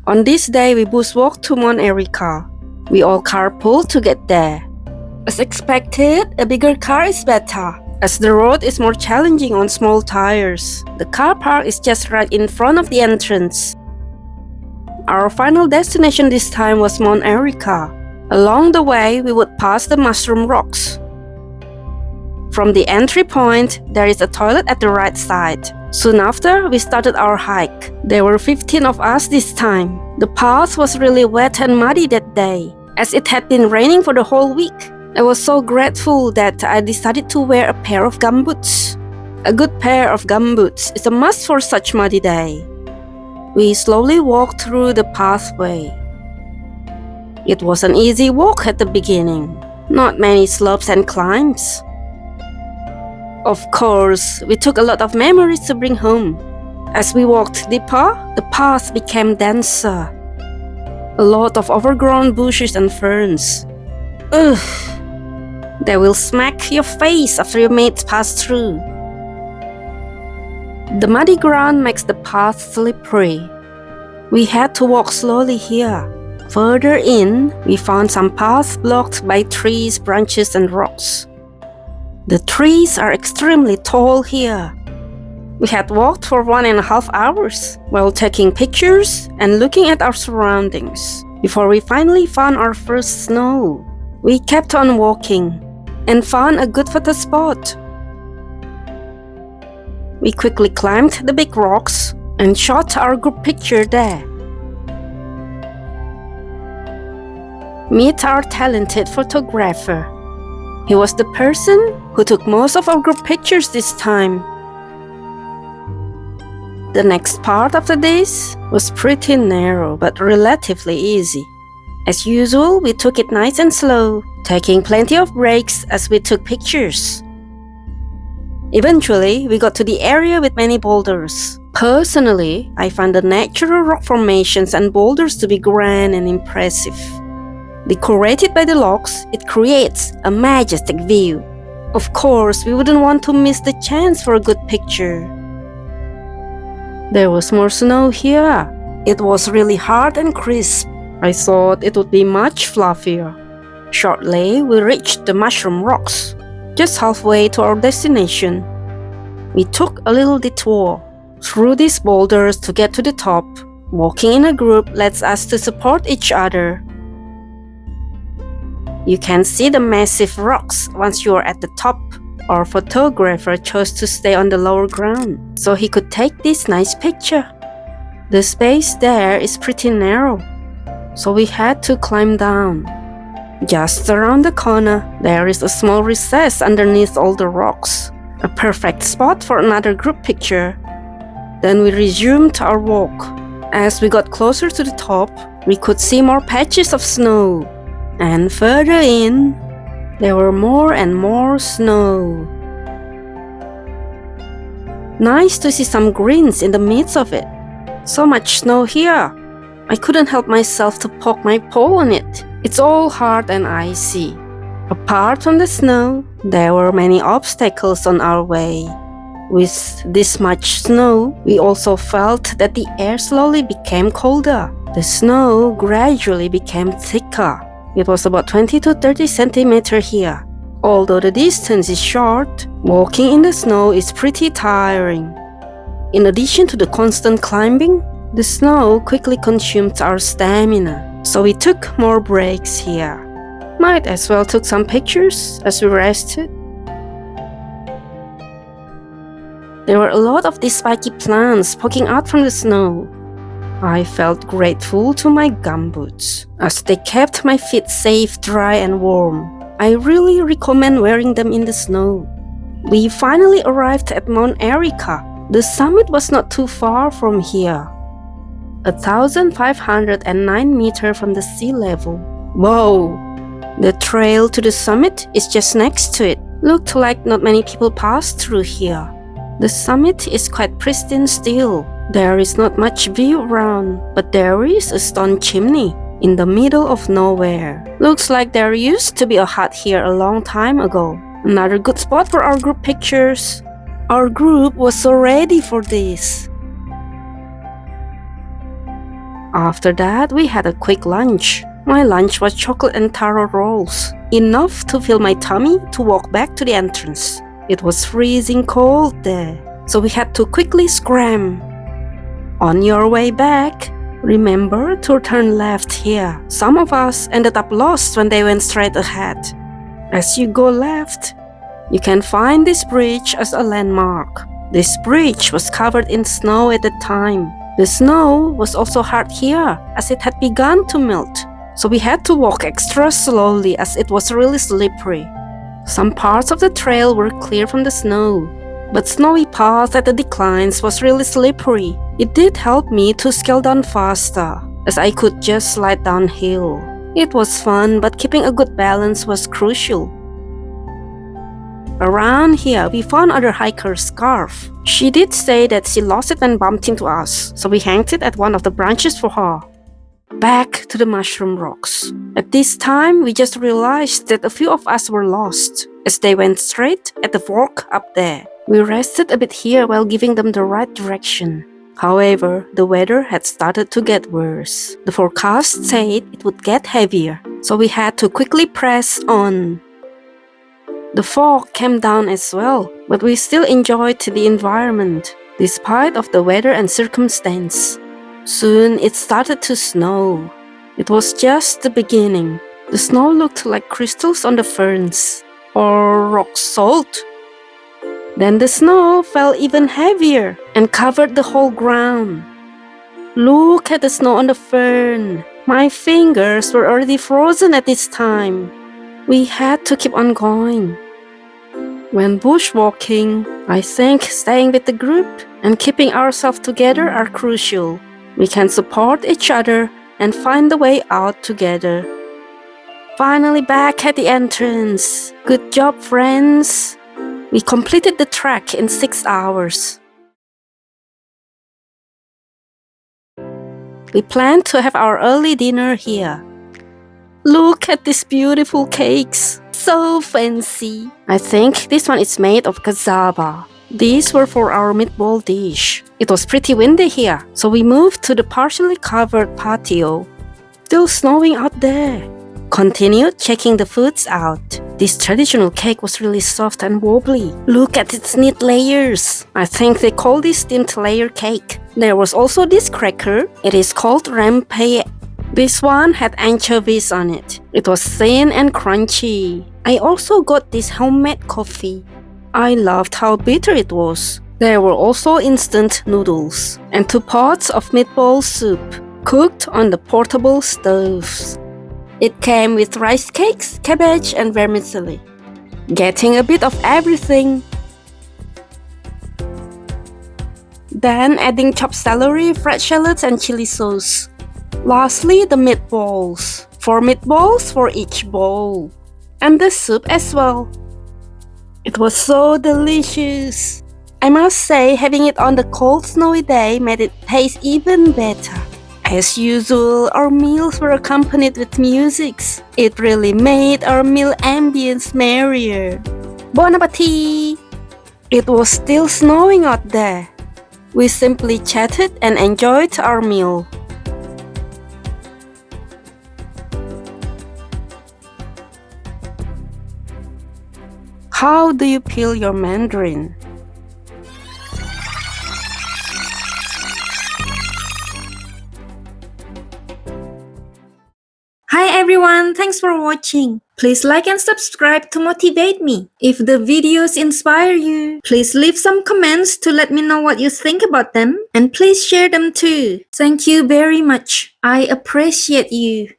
On this day, we bushwalked to Mount Erica. We all carpooled to get there. As expected, a bigger car is better, as the road is more challenging on small tires. The car park is just right in front of the entrance. Our final destination this time was Mount Erica. Along the way, we would pass the mushroom rocks. From the entry point, there is a toilet at the right side. Soon after, we started our hike. There were 15 of us this time. The path was really wet and muddy that day, as it had been raining for the whole week. I was so grateful that I decided to wear a pair of gumboots. A good pair of gumboots is a must for such muddy day. We slowly walked through the pathway. It was an easy walk at the beginning, not many slopes and climbs. Of course, we took a lot of memories to bring home. As we walked deeper, the path became denser. A lot of overgrown bushes and ferns. Ugh! They will smack your face after your mates pass through. The muddy ground makes the path slippery. We had to walk slowly here. Further in, we found some paths blocked by trees, branches, and rocks. The trees are extremely tall here. We had walked for 1.5 hours while taking pictures and looking at our surroundings before we finally found our first snow. We kept on walking and found a good photo spot. We quickly climbed the big rocks and shot our group picture there. Meet our talented photographer. He was the person who took most of our group pictures this time. The next part after this was pretty narrow but relatively easy. As usual, we took it nice and slow, taking plenty of breaks as we took pictures. Eventually, we got to the area with many boulders. Personally, I find the natural rock formations and boulders to be grand and impressive. Decorated by the logs, it creates a majestic view. Of course, we wouldn't want to miss the chance for a good picture. There was more snow here. It was really hard and crisp. I thought it would be much fluffier. Shortly, we reached the mushroom rocks, just halfway to our destination. We took a little detour through these boulders to get to the top. Walking in a group lets us to support each other. You can see the massive rocks once you are at the top. Our photographer chose to stay on the lower ground so he could take this nice picture. The space there is pretty narrow, so we had to climb down. Just around the corner, there is a small recess underneath all the rocks, a perfect spot for another group picture. Then we resumed our walk. As we got closer to the top, we could see more patches of snow. And further in, there were more and more snow. Nice to see some greens in the midst of it. So much snow here. I couldn't help myself to poke my paw on it. It's all hard and icy. Apart from the snow, there were many obstacles on our way. With this much snow, we also felt that the air slowly became colder. The snow gradually became thicker. It was about 20 to 30 centimeters here. Although the distance is short, walking in the snow is pretty tiring. In addition to the constant climbing, the snow quickly consumed our stamina, so we took more breaks here. Might as well took some pictures as we rested. There were a lot of these spiky plants poking out from the snow. I felt grateful to my gumboots, as they kept my feet safe, dry and warm. I really recommend wearing them in the snow. We finally arrived at Mount Erica. The summit was not too far from here. 1,509 meters from the sea level. Whoa! The trail to the summit is just next to it. Looked like not many people passed through here. The summit is quite pristine still. There is not much view around, but there is a stone chimney in the middle of nowhere. Looks like there used to be a hut here a long time ago. Another good spot for our group pictures. Our group was so ready for this. After that, we had a quick lunch. My lunch was chocolate and taro rolls, enough to fill my tummy to walk back to the entrance. It was freezing cold there, so we had to quickly scram. On your way back, remember to turn left here. Some of us ended up lost when they went straight ahead. As you go left, you can find this bridge as a landmark. This bridge was covered in snow at the time. The snow was also hard here as it had begun to melt, so we had to walk extra slowly as it was really slippery. Some parts of the trail were clear from the snow, but snowy paths at the declines was really slippery. It did help me to scale down faster, as I could just slide downhill. It was fun, but keeping a good balance was crucial. Around here, we found other hiker's scarf. She did say that she lost it when bumped into us, so we hanged it at one of the branches for her. Back to the mushroom rocks. At this time, we just realized that a few of us were lost, as they went straight at the fork up there. We rested a bit here while giving them the right direction. However, the weather had started to get worse. The forecast said it would get heavier, so we had to quickly press on. The fog came down as well, but we still enjoyed the environment, despite of the weather and circumstance. Soon it started to snow. It was just the beginning. The snow looked like crystals on the ferns, or rock salt. Then the snow fell even heavier and covered the whole ground. Look at the snow on the fern. My fingers were already frozen at this time. We had to keep on going. When bushwalking, I think staying with the group and keeping ourselves together are crucial. We can support each other and find the way out together. Finally back at the entrance. Good job, friends. We completed the trek in 6 hours. We planned to have our early dinner here. Look at these beautiful cakes. So fancy. I think this one is made of cassava. These were for our meatball dish. It was pretty windy here, so we moved to the partially covered patio. Still snowing out there. Continued checking the foods out. This traditional cake was really soft and wobbly. Look at its neat layers. I think they call this steamed layer cake. There was also this cracker. It is called 𝙈𝙪𝙨𝙾. This one had anchovies on it. It was thin and crunchy. I also got this homemade coffee. I loved how bitter it was. There were also instant noodles and 2 pots of meatball soup cooked on the portable stoves. It came with rice cakes, cabbage, and vermicelli. Getting a bit of everything. Then adding chopped celery, fried shallots, and chili sauce. Lastly, the meatballs. 4 meatballs for each bowl. And the soup as well. It was so delicious. I must say, having it on the cold snowy day made it taste even better. As usual, our meals were accompanied with music. It really made our meal ambience merrier. Bon appetit! It was still snowing out there. We simply chatted and enjoyed our meal. How do you peel your mandarin? Hi everyone, thanks for watching. Please like and subscribe to motivate me. If the videos inspire you, please leave some comments to let me know what you think about them, and please share them too. Thank you very much. I appreciate you.